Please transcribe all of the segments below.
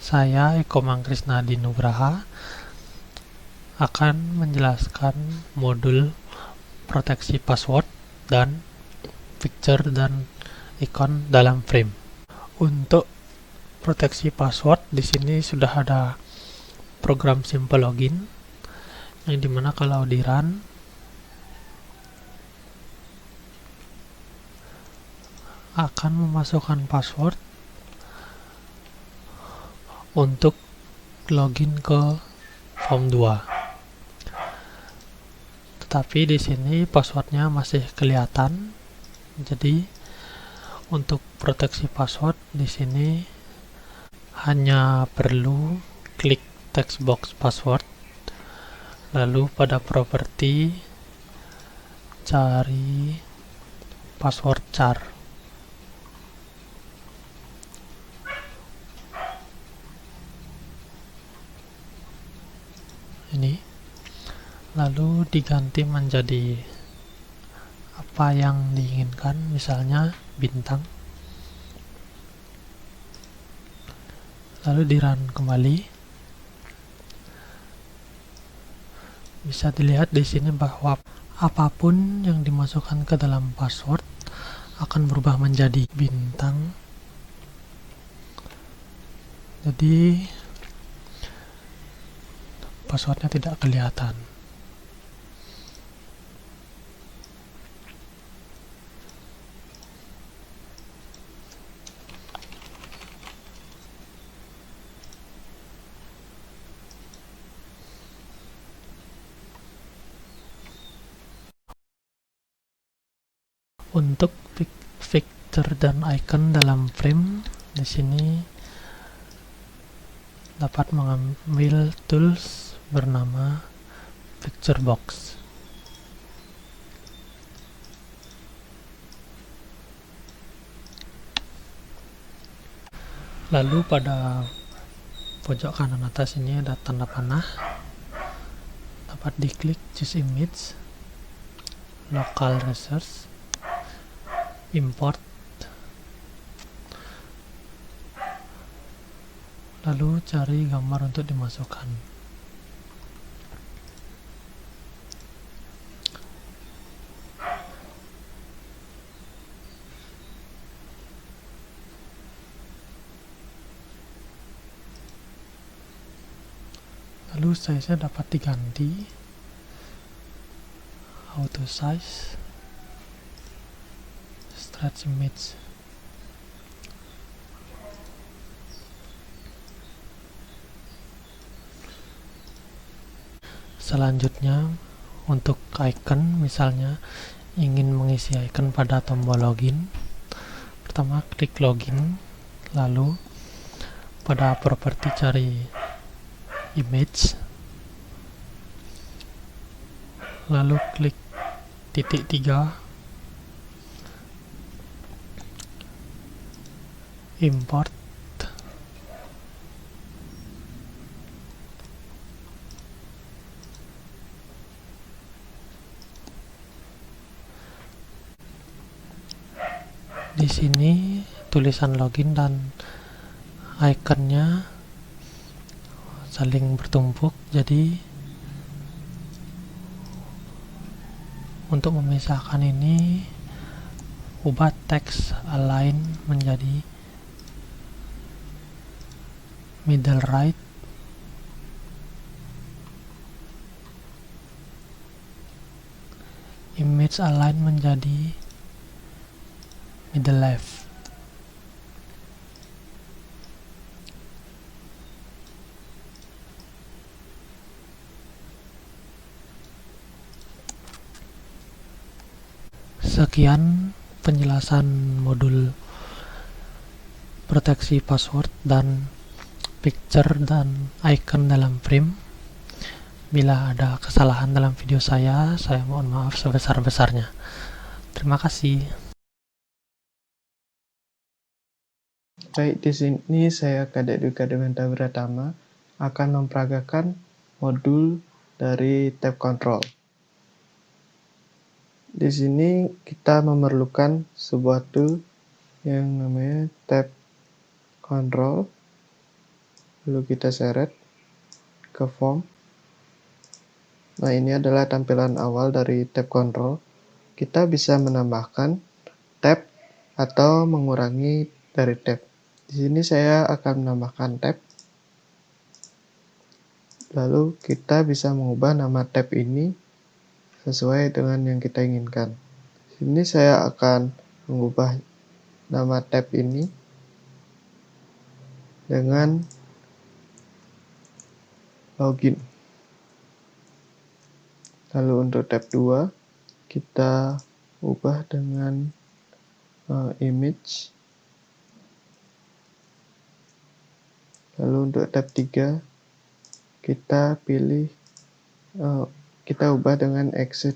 Saya Eko Mangkrisna Dinugraha akan menjelaskan modul proteksi password dan picture dan ikon dalam frame. Untuk proteksi password di sini sudah ada program Simple Login yang dimana kalau di run akan memasukkan password untuk login ke form 2. Tetapi di sini passwordnya masih kelihatan. Jadi untuk proteksi password di sini hanya perlu klik text box password, lalu pada properti cari password char. Ini lalu diganti menjadi apa yang diinginkan, misalnya bintang, lalu di run kembali. Bisa dilihat di sini bahwa apapun yang dimasukkan ke dalam password akan berubah menjadi bintang. Jadi passwordnya tidak kelihatan. Untuk picture dan icon dalam frame di sini dapat mengambil tools bernama picture box. Lalu pada pojok kanan atas ini ada tanda panah, dapat diklik choose image, local resource, import, lalu cari gambar untuk dimasukkan. Lalu size-nya dapat diganti, auto size, stretch image. Selanjutnya untuk icon, misalnya ingin mengisi icon pada tombol login, pertama klik login, lalu pada properti cari image, lalu klik titik 3, import, di sini tulisan login dan ikonnya saling bertumpuk, jadi untuk memisahkan ini ubah teks align menjadi middle right, image align menjadi middle left. Sekian penjelasan modul proteksi password dan picture dan icon dalam frame. Bila ada kesalahan dalam video saya mohon maaf sebesar-besarnya. Terima kasih. Baik, di sini saya Kadek Dwi Kadewanta Wiratama akan memperagakan modul dari tab control. Di sini kita memerlukan sebuah tool yang namanya tab control. lalu kita seret ke form. Nah, ini adalah tampilan awal dari tab control. Kita bisa menambahkan tab atau mengurangi dari tab. Di sini saya akan menambahkan tab. Lalu kita bisa mengubah nama tab ini sesuai dengan yang kita inginkan. Di sini saya akan mengubah nama tab ini dengan login. Lalu untuk tab 2 kita ubah dengan image. Lalu untuk tab 3 kita pilih kita ubah dengan exit.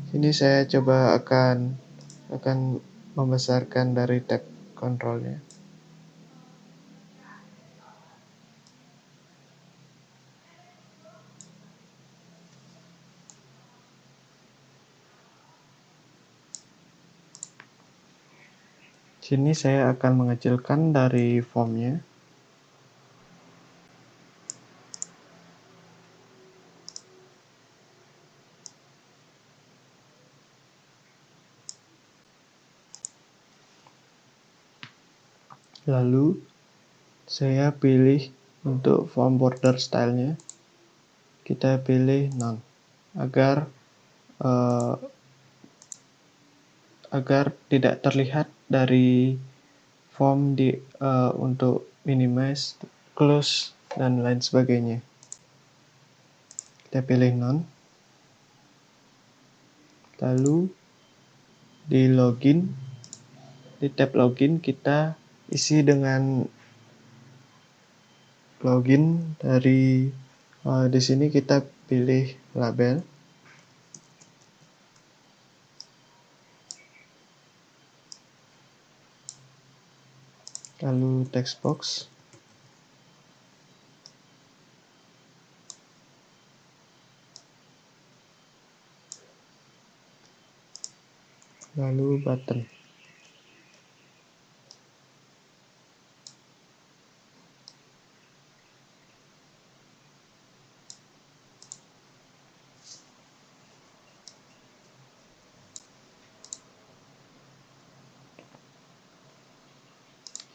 Ini saya coba akan membesarkan dari tab kontrolnya. Sini saya akan mengecilkan dari formnya. Lalu saya pilih untuk form border stylenya, kita pilih none agar tidak terlihat dari form untuk minimize, close, dan lain sebagainya. Kita pilih none. Lalu di login, di tab login kita isi dengan login dari di sini kita pilih label. Lalu text box. Lalu button.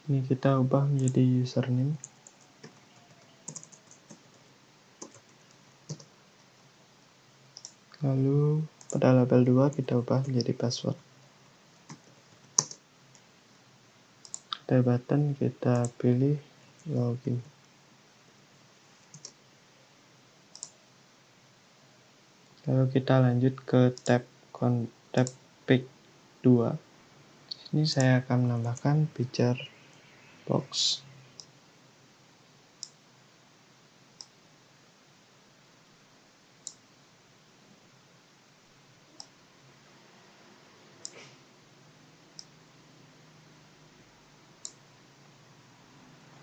Ini kita ubah menjadi username. Lalu pada label 2 kita ubah menjadi password. Pada button kita pilih login. Lalu kita lanjut ke tab pick 2. Ini saya akan menambahkan picture box.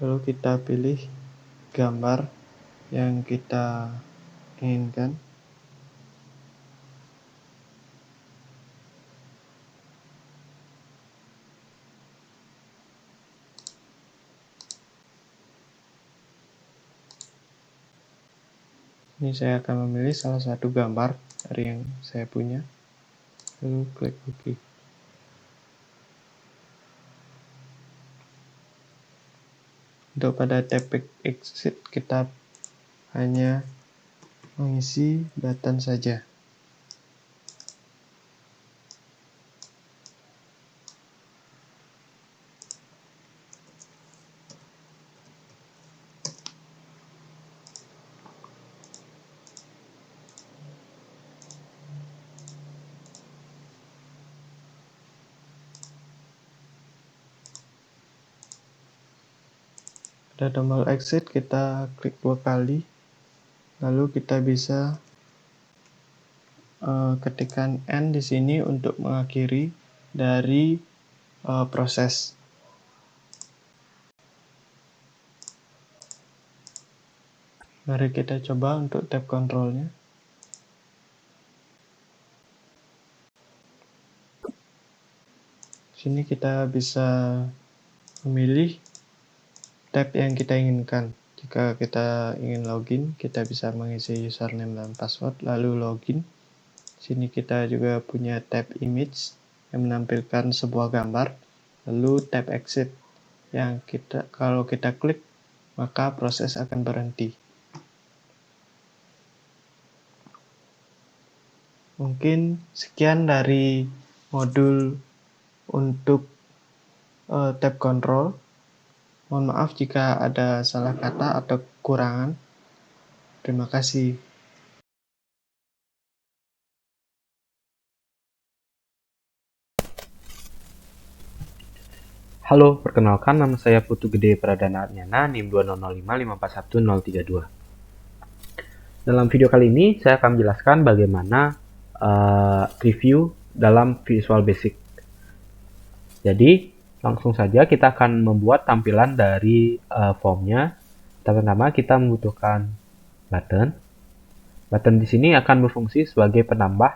Lalu kita pilih gambar yang kita inginkan. Ini saya akan memilih salah satu gambar dari yang saya punya. Lalu klik OK. Untuk pada tab exit kita hanya mengisi button saja. Pada tombol exit kita klik 2 kali, lalu kita bisa ketikkan N di sini untuk mengakhiri dari proses. Mari kita coba untuk tab kontrolnya. Sini kita bisa memilih tab yang kita inginkan. Jika kita ingin login, kita bisa mengisi username dan password, lalu login. Sini kita juga punya tab image yang menampilkan sebuah gambar, lalu tab exit yang kalau kita klik maka proses akan berhenti. Mungkin sekian dari modul untuk tab control. Mohon maaf jika ada salah kata atau kekurangan. Terima kasih. Halo, perkenalkan nama saya Putu Gede Pradana Arnyana, NIM 20055411032. Dalam video kali ini, saya akan menjelaskan bagaimana review dalam Visual Basic. Jadi, langsung saja kita akan membuat tampilan dari formnya. Pertama, kita membutuhkan button. Button di sini akan berfungsi sebagai penambah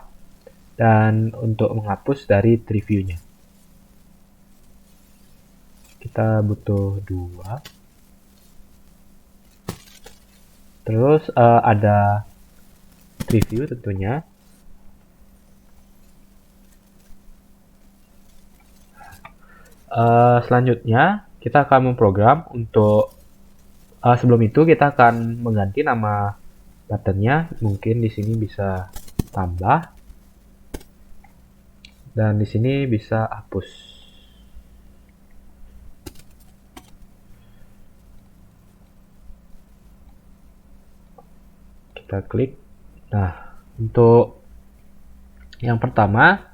dan untuk menghapus dari reviewnya. Kita butuh 2. Terus ada review tentunya. Selanjutnya kita akan memprogram untuk sebelum itu kita akan mengganti nama buttonnya. Mungkin di sini bisa tambah dan di sini bisa hapus. Kita klik. Nah, untuk yang pertama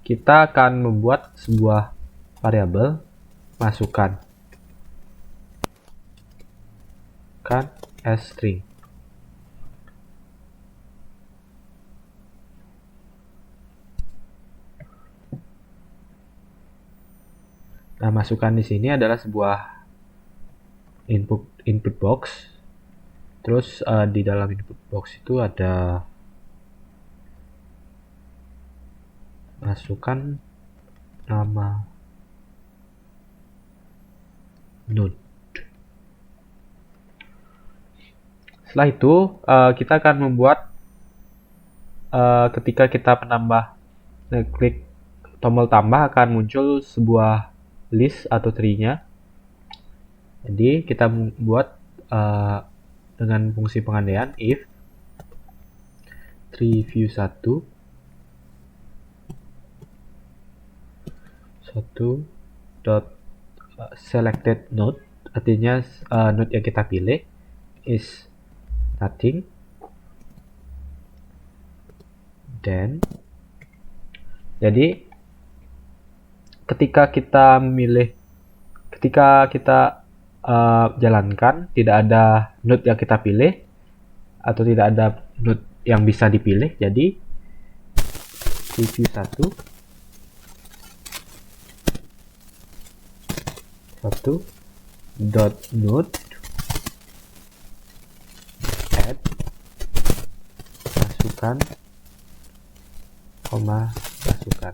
kita akan membuat sebuah variabel masukkan string. Nah, masukkan di sini adalah sebuah input box. Terus di dalam input box itu ada masukkan nama node. Setelah itu kita akan membuat ketika kita menambah klik tombol tambah akan muncul sebuah list atau tree-nya. Jadi kita buat dengan fungsi pengandaian if tree view 1 dot selected node, artinya node yang kita pilih is nothing, then jadi ketika kita jalankan tidak ada node yang kita pilih atau tidak ada node yang bisa dipilih, jadi review 1 dot node add masukkan masukkan.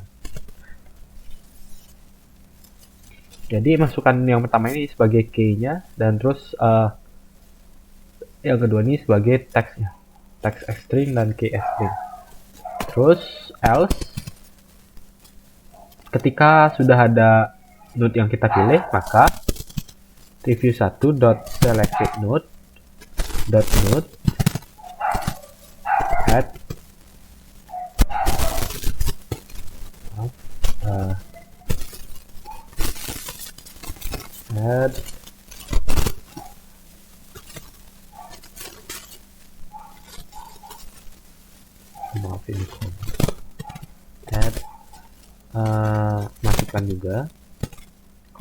Jadi masukkan yang pertama ini sebagai key-nya dan terus yang kedua ini sebagai text-nya, text string dan key string. Terus else ketika sudah ada node yang kita pilih, maka review 1 dot selected node dot node add maaf ini add masukkan juga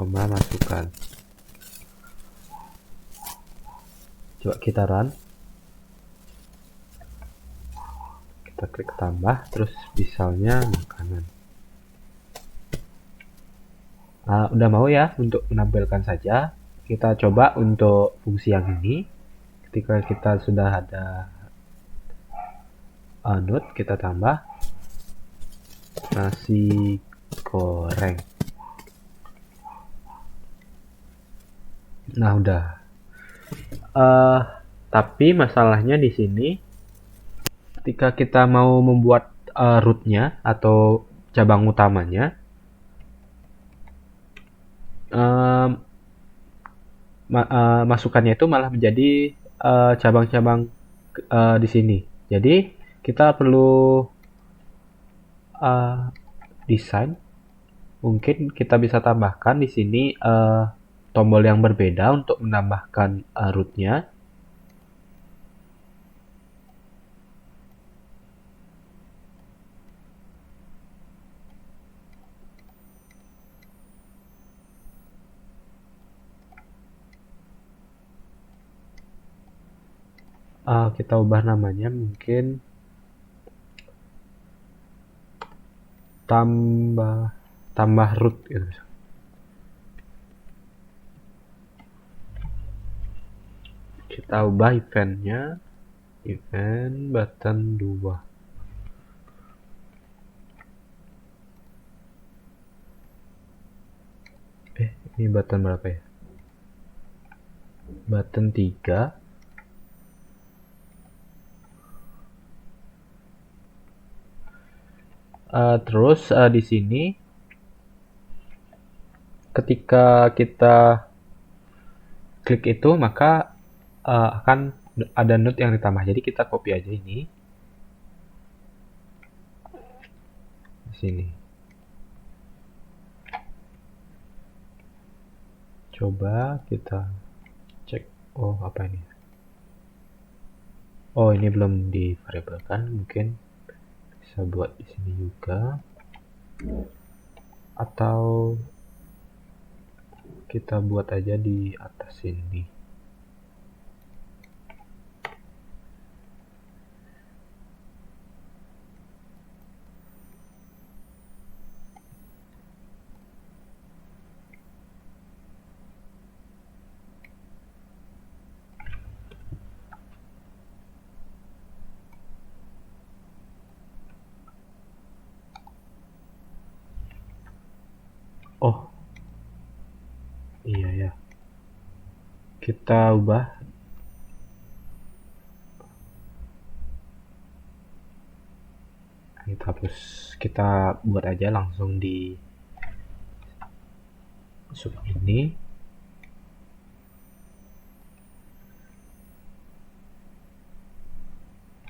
masukkan. Coba kita run, kita klik tambah, terus misalnya makanan. Udah mau ya untuk menampilkan saja. Kita coba untuk fungsi yang ini. Ketika kita sudah ada node, kita tambah nasi goreng. Nah, udah. Tapi masalahnya di sini ketika kita mau membuat rootnya atau cabang utamanya, masukannya itu malah menjadi cabang-cabang di sini. Jadi kita perlu desain. Mungkin kita bisa tambahkan di sini tombol yang berbeda untuk menambahkan rootnya. Kita ubah namanya mungkin tambah root gitu. Kita ubah eventnya, event button 2. Ini button berapa ya? Button 3. Terus di sini ketika kita klik itu maka akan ada node yang ditambah. Jadi kita copy aja ini di sini. Coba kita cek. Oh, apa ini? Oh, ini belum divariabelkan. Mungkin bisa buat di sini juga. Atau kita buat aja di atas sini. Oh, iya ya. Kita ubah. Kita hapus. Kita buat aja langsung di sub ini.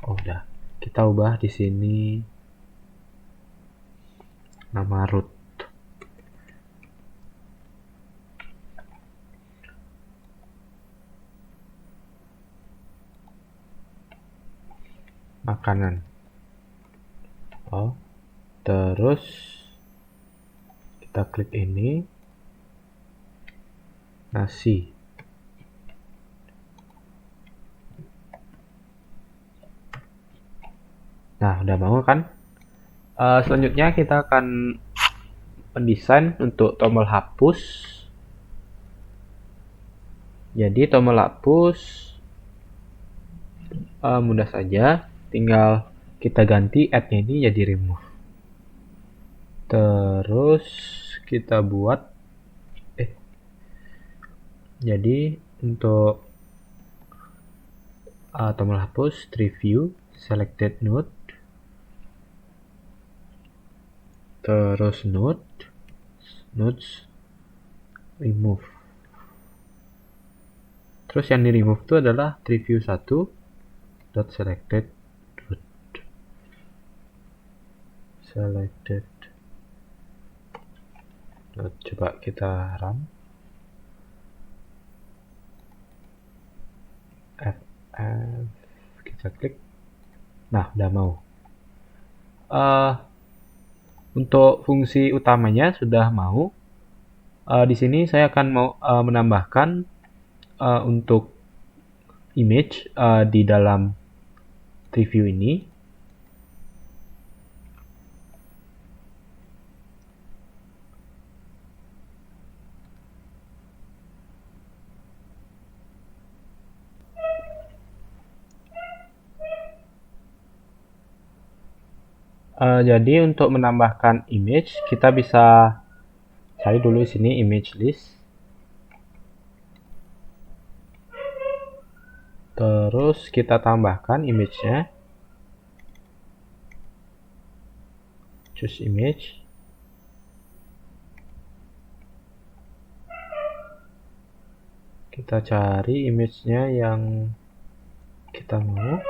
Oh, udah. Kita ubah di sini nama root. Makanan. Oh, terus kita klik ini, nasi. Nah, udah mau kan? Selanjutnya kita akan mendesain untuk tombol hapus. Jadi tombol hapus mudah saja, tinggal kita ganti add-nya ini jadi remove. Terus kita buat jadi untuk tombol hapus preview selected node, terus nodes remove. Terus yang di remove itu adalah preview 1 dot selected node. Selected node. Coba kita run. Kita klik. Nah, udah mau. Untuk fungsi utamanya sudah mau. Di sini saya akan mau menambahkan untuk image di dalam preview ini. Jadi untuk menambahkan image, kita bisa cari dulu di sini image list. Terus kita tambahkan image-nya. Choose image. Kita cari image-nya yang kita mau.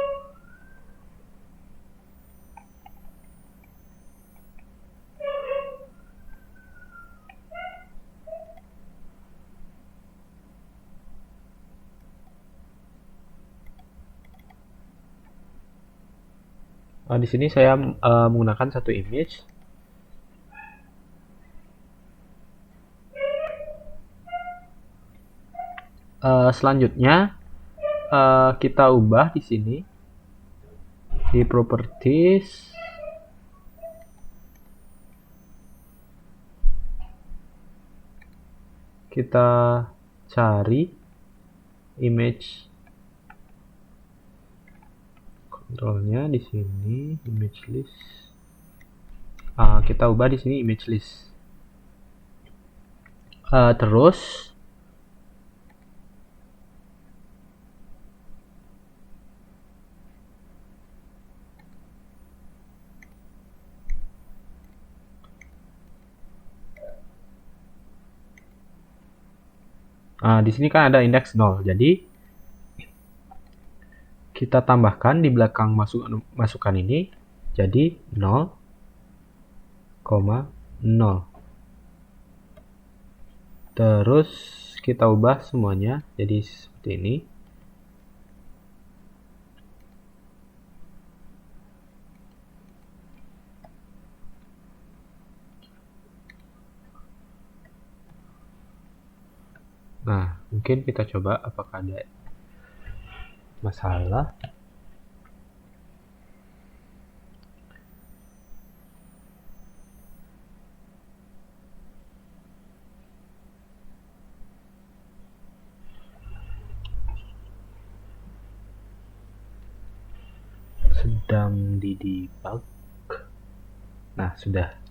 Di sini saya menggunakan satu image. Selanjutnya kita ubah di sini di properties. Kita cari image kontrolnya di sini, image list. Kita ubah di sini image list. Terus di sini kan ada indeks 0. Jadi kita tambahkan di belakang masukan ini jadi 0,0. Terus kita ubah semuanya jadi seperti ini. Nah, mungkin kita coba apakah ada masalah. Sedang di debug. Nah, sudah.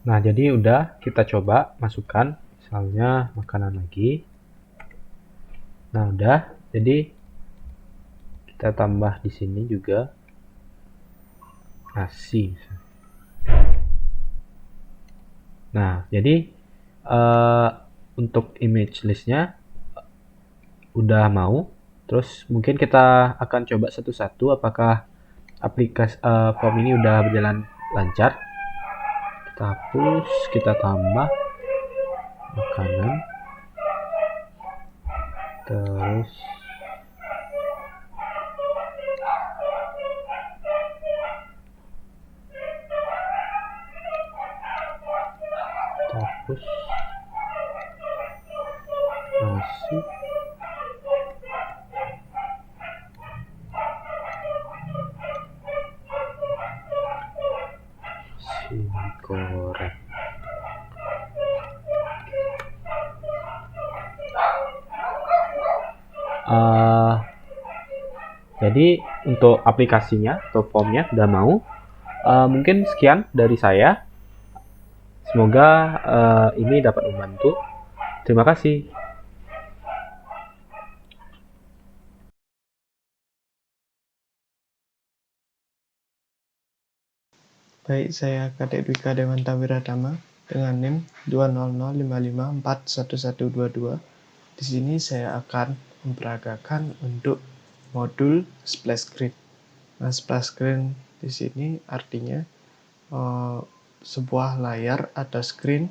Nah, jadi udah kita coba masukkan misalnya makanan lagi. Nah, udah. Jadi kita tambah di sini juga nasi. Nah, jadi untuk image listnya udah mau. Terus mungkin kita akan coba satu-satu apakah aplikasi form ini udah berjalan lancar. Kita hapus, kita tambah makanan. Terus kita hapus nasi. Goreng. Jadi untuk aplikasinya atau formnya udah mau. Mungkin sekian dari saya. Semoga ini dapat membantu. Terima kasih. Baik, saya Kadek Dwika Dewanta Wiratama dengan NIM 20055541122. Di sini saya akan memperagakan untuk modul splash screen. Nah, splash screen di sini artinya sebuah layar atau screen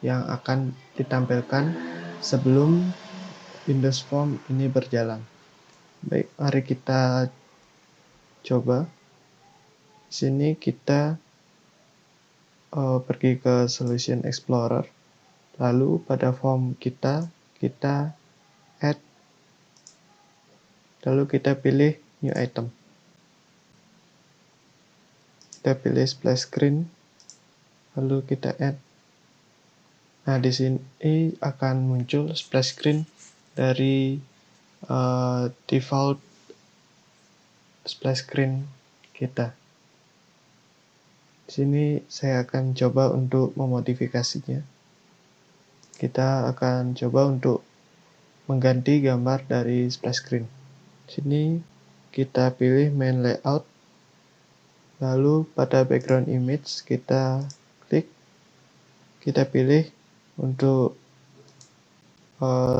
yang akan ditampilkan sebelum Windows Form ini berjalan. Baik, mari kita coba. Di sini kita pergi ke Solution Explorer, lalu pada form kita add, lalu kita pilih New Item, kita pilih Splash Screen, lalu kita add, Nah, di sini akan muncul splash screen dari default splash screen kita. Di sini saya akan coba untuk memodifikasinya. Kita akan coba untuk mengganti gambar dari splash screen. Di sini kita pilih main layout, lalu pada background image kita klik, kita pilih untuk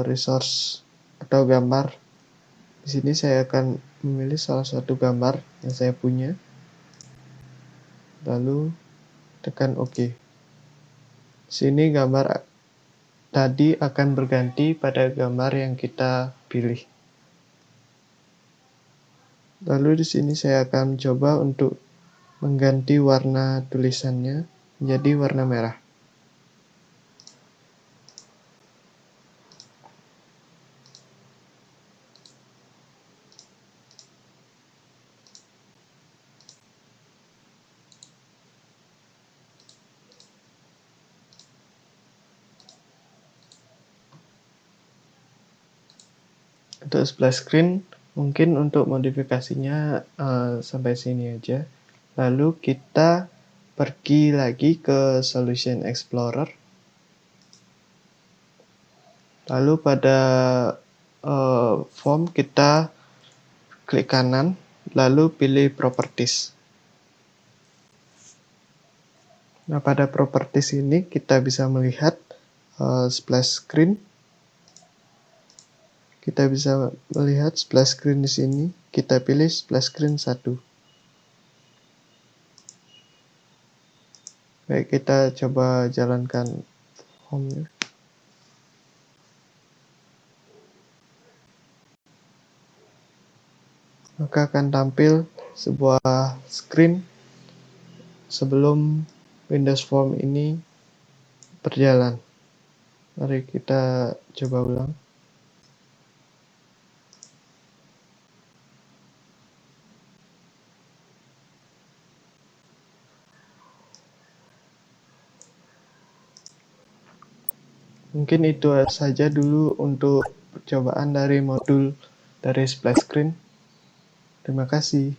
resource atau gambar. Di sini saya akan memilih salah satu gambar yang saya punya, lalu tekan OK. Di sini gambar tadi akan berganti pada gambar yang kita pilih. Lalu di sini saya akan coba untuk mengganti warna tulisannya menjadi warna merah. Untuk splash screen, mungkin untuk modifikasinya sampai sini aja. Lalu kita pergi lagi ke Solution Explorer. Lalu pada form kita klik kanan, lalu pilih Properties. Nah, pada Properties ini kita bisa melihat splash screen. Kita bisa melihat splash screen di sini. Kita pilih splash screen 1. Baik, kita coba jalankan home-nya. Maka akan tampil sebuah screen sebelum Windows Form ini berjalan. Mari kita coba ulang. Mungkin itu saja dulu untuk percobaan dari modul dari splash screen. Terima kasih.